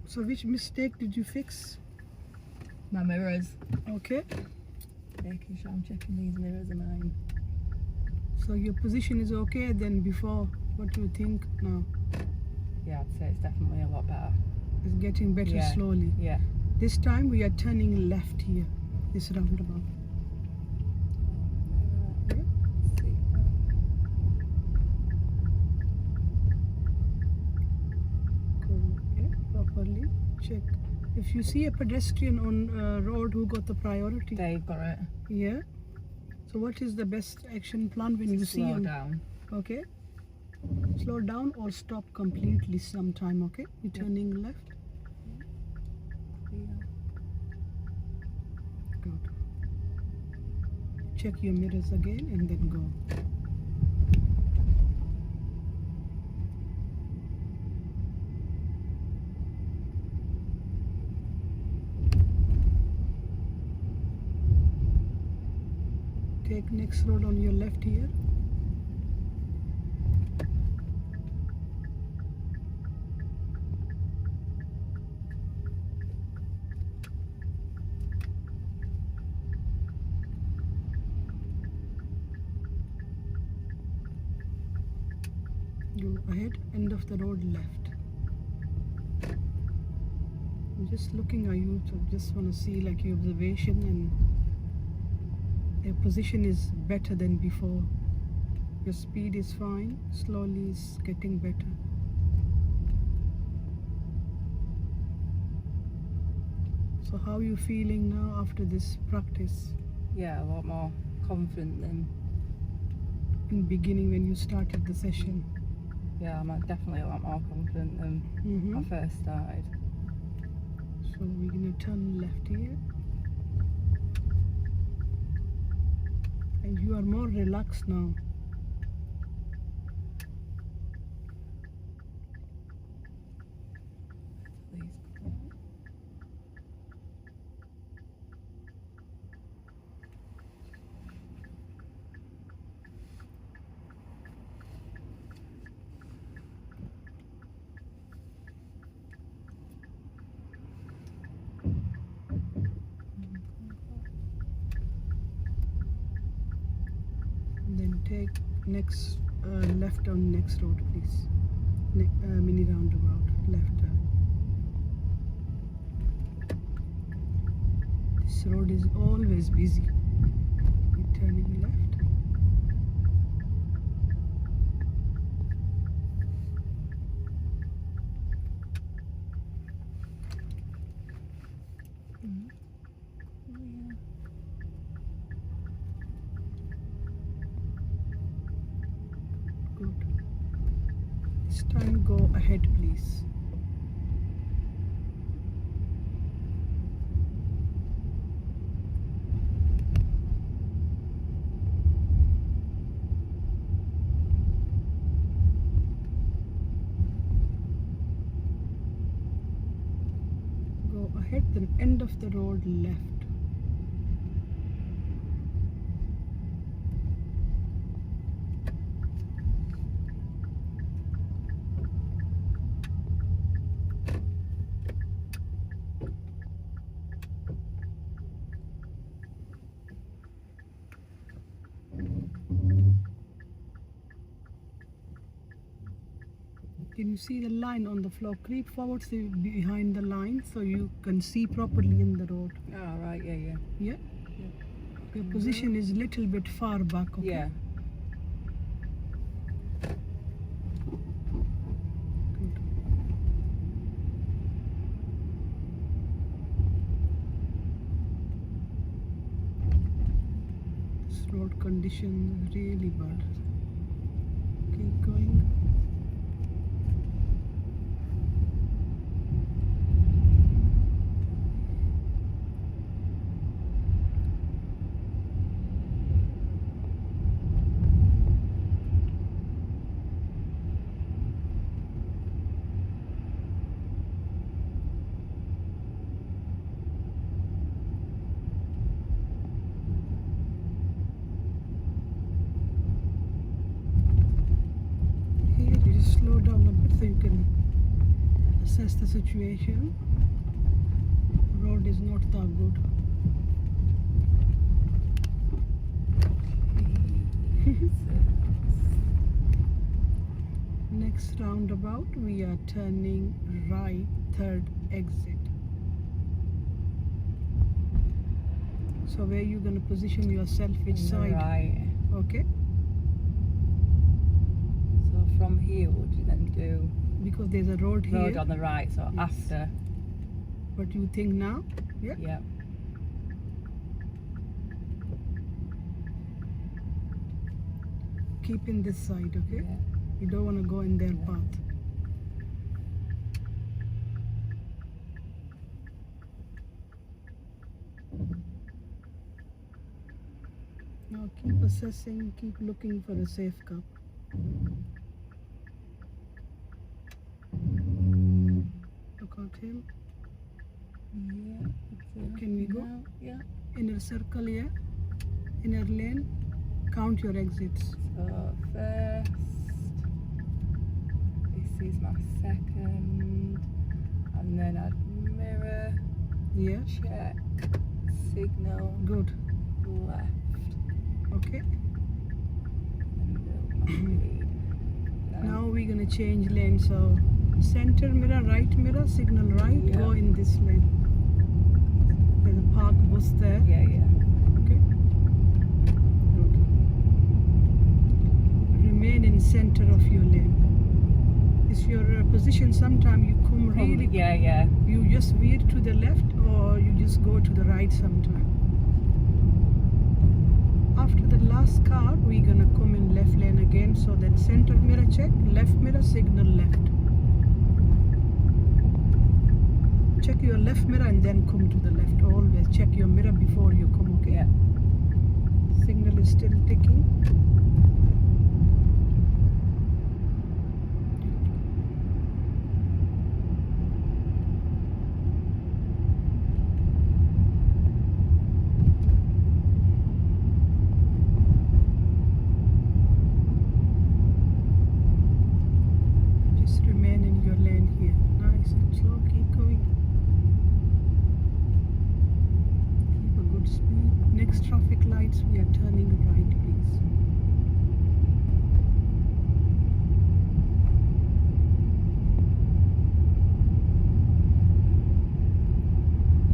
So which mistake did you fix? My mirrors. Okay. Making sure I'm checking these mirrors of mine. So your position is okay than before. What do you think now? Yeah, I'd say it's definitely a lot better. It's getting better Yeah. slowly. Yeah. This time we are turning left here, this roundabout. Yeah. Go properly. Check. If you see a pedestrian on road who got the priority. They've got it. Yeah. So what is the best action plan when you see Slow him? down. Okay. Slow down or stop completely sometime, okay? You're turning left. Yeah. Good. Check your mirrors again and then go. Take next road on your left here. Go ahead, end of the road left. I'm just looking at you, so just want to see like your observation and your position is better than before. Your speed is fine, slowly it's getting better. So how are you feeling now after this practice? Yeah, a lot more confident than. In beginning when you started the session? Yeah, I'm definitely a lot more confident than when I first started. So we're gonna turn left here. And you are more relaxed now. Please. Then take next left on next road, please. Mini roundabout, left turn. This road is always busy. We're turning left. Good. This time go ahead, please. Go ahead, then end of the road left. Can you see the line on the floor? Creep forward behind the line so you can see properly in the road. Oh, right, yeah. Yeah? Your position is a little bit far back, okay? Yeah. Good. This road condition is really bad. Keep going. Here you just slow down a bit so you can Assess the situation. Road is not that good. Next roundabout, we are turning right, third exit. So where you gonna position yourself, which side? Right. Okay. So from here, would you then do Because there's a road here. road on the right? So Yes. after. What you think now? Yeah. Yeah. Keep in this side, okay? Yeah. You don't want to go in their Yeah. path. Now keep assessing, keep looking for a safe cup. Look at him. Yeah. Can we go? Now, yeah. Inner circle here. Inner lane. Count your exits. So first, this is my second, and then I'd mirror, Yeah. check, signal, Good. left, Okay. and build my speed. Then Now we're gonna change lane. So center mirror, right mirror, signal right. Yeah. Go in this lane. There's a park bus there. yeah, Okay. Good. Remain in center of your lane. Is your position sometime you come really, yeah. you just veer to the left or you just go to the right sometime? After the last car, we're gonna come in left lane again. So that center mirror check, left mirror, signal left. Check your left mirror and then come to the left. Always check your mirror before you come, okay? Yeah. Signal is still ticking. Just remain in your lane here. Nice and slow. Keep going. Keep a good speed. Next traffic lights, we are turning right, please.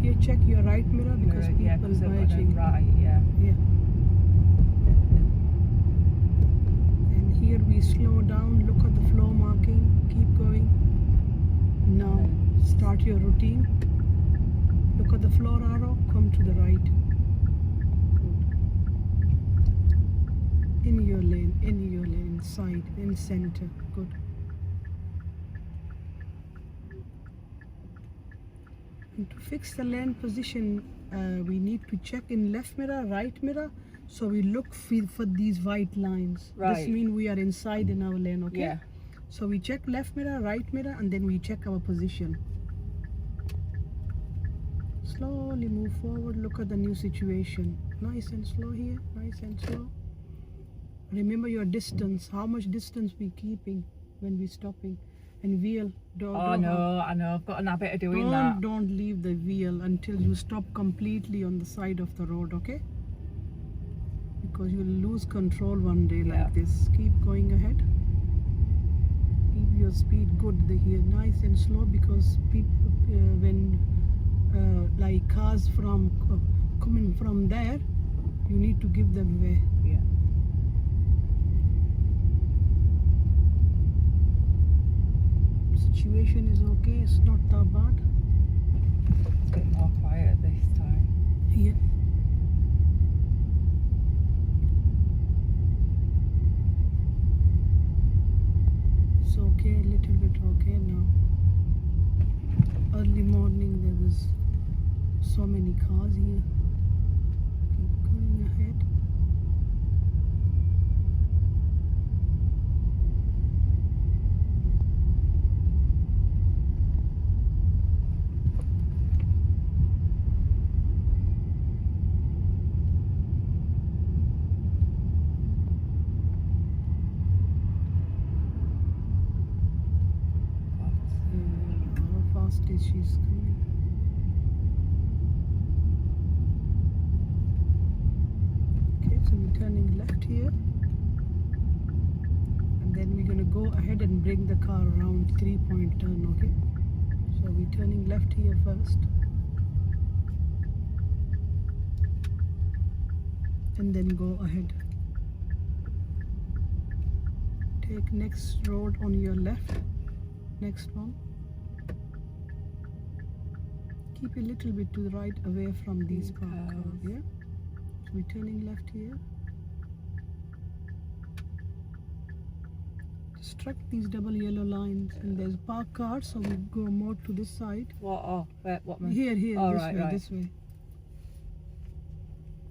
Here, check your right mirror because Mirror, yeah, people 'cause they've got merging. them right, yeah. Yeah. And here we slow down, look at the flow marking, keep going. Now start your routine. Look at the floor arrow, come to the right. Good. In your lane, side, in center. Good. And to fix the lane position, we need to check in left mirror, right mirror. So we look for these white lines. This Right. means we are inside in our lane, okay? Yeah. So we check left mirror, right mirror, and then we check our position. Slowly move forward, look at the new situation. Nice and slow here, nice and slow. Remember your distance, how much distance we keeping when we stopping. And wheel, I know. I've got an habit of doing that. don't leave the wheel until you stop completely on the side of the road, okay? Because you'll lose control one day Yeah. like this. Keep going ahead. Keep your speed good here, nice and slow, because people when like cars from coming from there, you need to give them way. Yeah. Situation is okay, it's not that bad. It's a bit more quiet this time. Yeah. It's okay, a little bit okay now. Early morning there was so many cars here. Keep going ahead. Definitely she's coming. Okay, so we're turning left here. And then we're gonna go ahead and bring the car around 3-point turn, okay? So we're turning left here first. And then go ahead. Take next road on your left. Next one. Keep a little bit to the right away from these parked cars, yeah? So we're turning left here. Struck these double yellow lines and there's parked cars, so we go more to this side. What? Oh, where, what? Man? Here, Oh, this right, way, right. this way.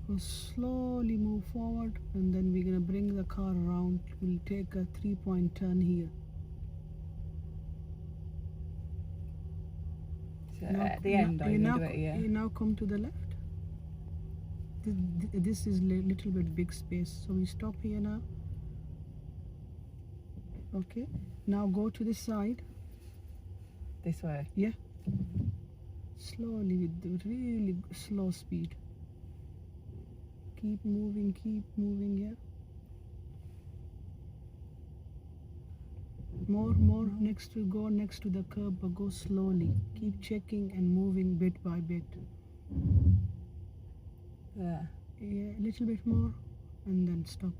We'll slowly move forward and then we're gonna bring the car around. We'll take a 3-point turn here. So at the end, are you now, gonna do it here? you now come to the left. This is little bit big space, so we stop here now. Okay, now go to this side. This way. Yeah. Slowly with the really slow speed. Keep moving, yeah. More, go next to the curb, but go slowly. Keep checking and moving bit by bit. There. Yeah, a little bit more, and then stop.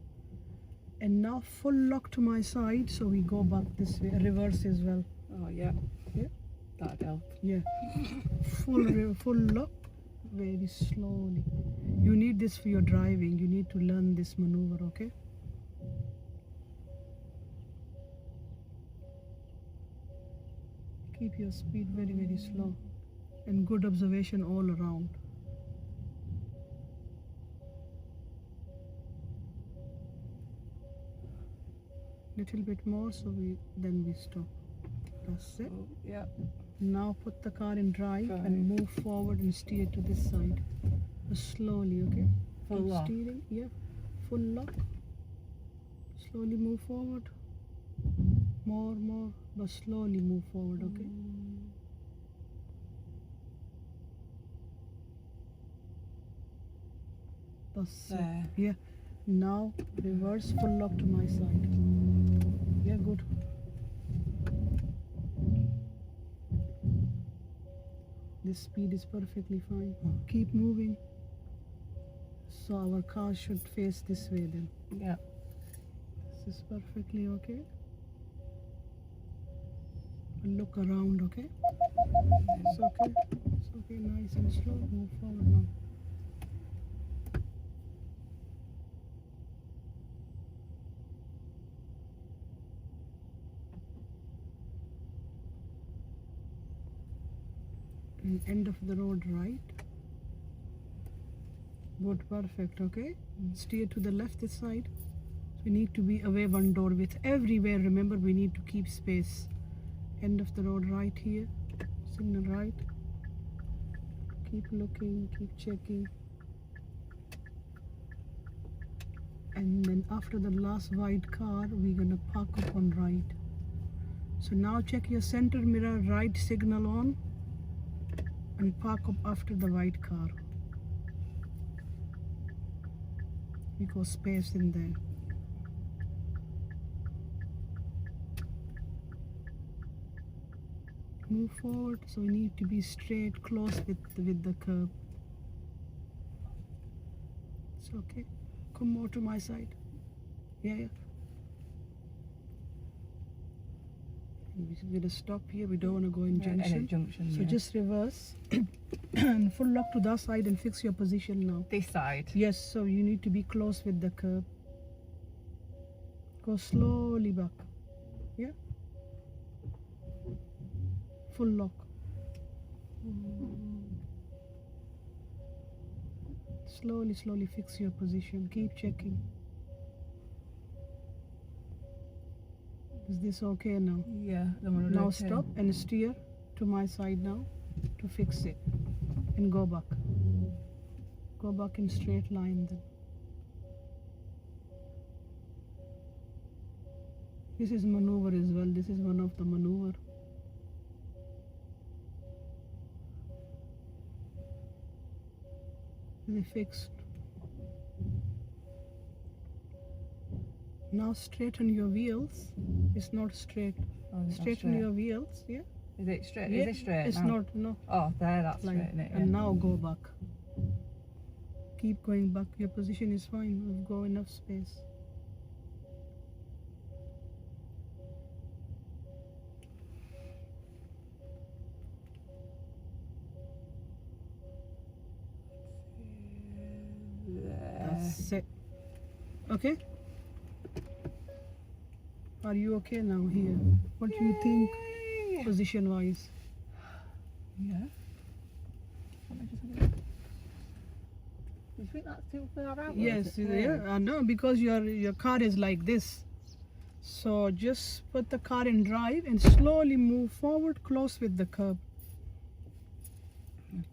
And now full lock to my side, so we go back this way, reverse as well. Oh, yeah. Yeah. That'd help. Yeah. Full lock, very slowly. You need this for your driving. You need to learn this maneuver, okay? Keep your speed very slow, and good observation all around. Little bit more, so then we stop. That's it. Oh, yeah. Now put the car in drive and move forward and steer to this side. Slowly, okay? Full Keep lock. steering, yeah. Full lock. Slowly move forward. More, but slowly move forward, okay? That's it. There. Yeah. Now reverse full lock to my side. Yeah, good. This speed is perfectly fine. Keep moving. So our car should face this way then. Yeah. This is perfectly okay. Look around, okay? It's okay. It's okay, nice and slow. Move forward now. And end of the road right. Good, perfect, okay? Steer to the left this side. We need to be away one door width. Everywhere, remember, we need to keep space. End of the road right here. Signal right. Keep looking, keep checking. And then after the last white car, we're gonna park up on right. So now check your center mirror, right signal on, and park up after the white car. Because space in there. Move forward, so we need to be straight, close with the curb. It's okay. Come more to my side. Yeah. And we're gonna stop here. We don't want to go in junction. Junction. So Yeah. just reverse and full lock to that side and fix your position now. This side. Yes, so you need to be close with the curb. Go slowly back. Yeah. Full lock. Slowly fix your position. Keep checking. Is this okay now? Yeah. Then we'll Now rotate. stop and steer to my side now to fix it. And go back. Go back in straight line then. This is maneuver as well. This is one of the maneuver. They fixed. Now straighten your wheels. It's not straight. Oh, is it not Straighten straight? your wheels. Yeah. Is it straight? Yeah, Is it straight It's now? not. No. Oh, there, that's Like, straight, isn't it? Yeah. and now go back. Keep going back. Your position is fine. We've got enough space. That's it. Okay. Are you okay now here? What do you think, Yay! position wise? Yeah. Let me just have a look. Do you think that's too far out? Yes, yeah, I know, because your car is like this. So just put the car in drive and slowly move forward, close with the curb.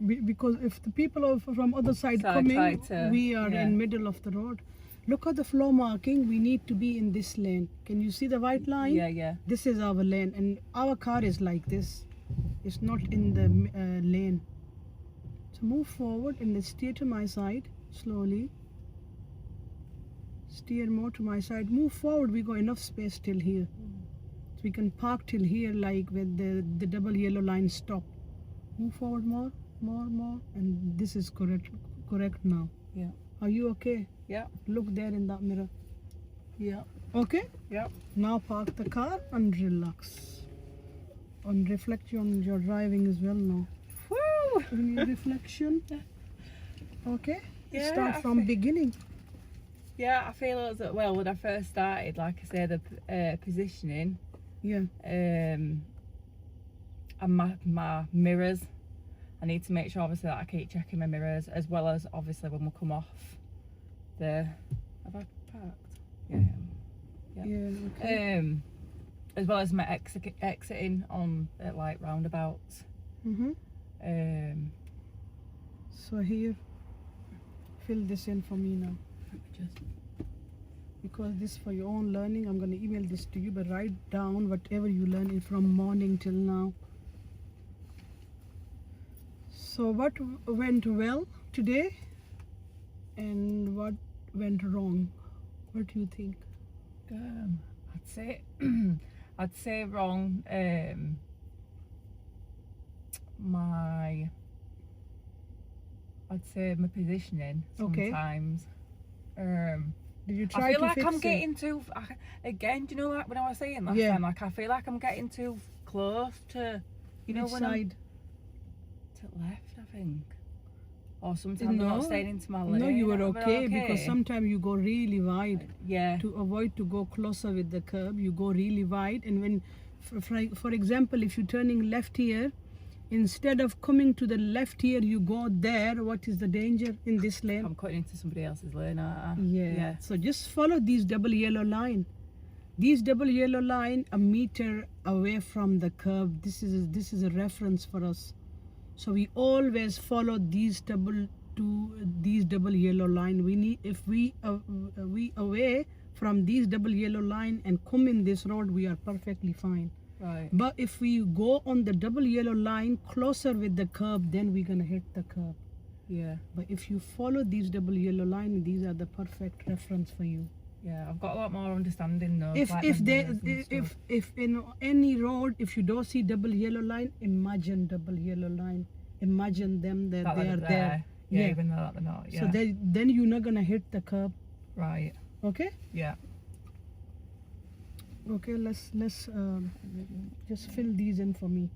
Because if the people are from other side Try coming, to- we are yeah. in middle of the road. Look at the flow marking. We need to be in this lane. Can you see the white line? Yeah, yeah. This is our lane, and our car is like this. It's not in the lane. So move forward and then steer to my side slowly. Steer more to my side. Move forward. We got enough space till here. So we can park till here, like with the double yellow line stop. Move forward more, and this is correct now. Yeah. Are you okay? Yeah. Look there in that mirror. Yeah. Okay. Yeah. Now park the car and relax. And reflect on your driving as well now. Woo! In your reflection. Okay. Yeah, Start I from think- beginning. Yeah, I feel as that. Well, when I first started, like I say, the positioning, Yeah. and my mirrors. I need to make sure, obviously, that I keep checking my mirrors, as well as obviously when we come off the. Have I parked? Yeah. Yeah. Yeah. Okay. As well as my exiting on like roundabouts. So here, fill this in for me now. Just Because this for your own learning, I'm going to email this to you, but write down whatever you learn from morning till now. So what went well today and what went wrong? What do you think? I'd say wrong. I'd say my positioning Okay. sometimes. Did you try I feel to like fix I'm it? getting too. Again, do you know, like when I was saying last Yeah. time, like I feel like I'm getting too close to, you know, Which when side? I'm to the left, I think. Or sometimes I'm No. not staying into my lane. No, you were Am I okay because sometimes you go really wide. Yeah. To avoid to go closer with the curb, you go really wide, and when for example, if you're turning left here, instead of coming to the left here, you go there. What is the danger in this lane? I'm cutting into somebody else's lane, aren't I? Yeah. So just follow these double yellow line. These double yellow line a meter away from the curb. This is a reference for us. So we always follow these double yellow line. We need, if we away from these double yellow line and come in this road, we are perfectly fine. Right. But if we go on the double yellow line closer with the curb, then we're gonna hit the curb. Yeah. But if you follow these double yellow line, these are the perfect reference for you. Yeah. I've got a lot more understanding now. If like if my they mirrors and stuff. if in any road, if you don't see double yellow line, imagine double yellow line. Imagine them that That they they're are there. Yeah, Yeah. even though they're not. Yeah. So then you're not gonna hit the curb. Right. Okay. Yeah. Okay. Let's just fill these in for me.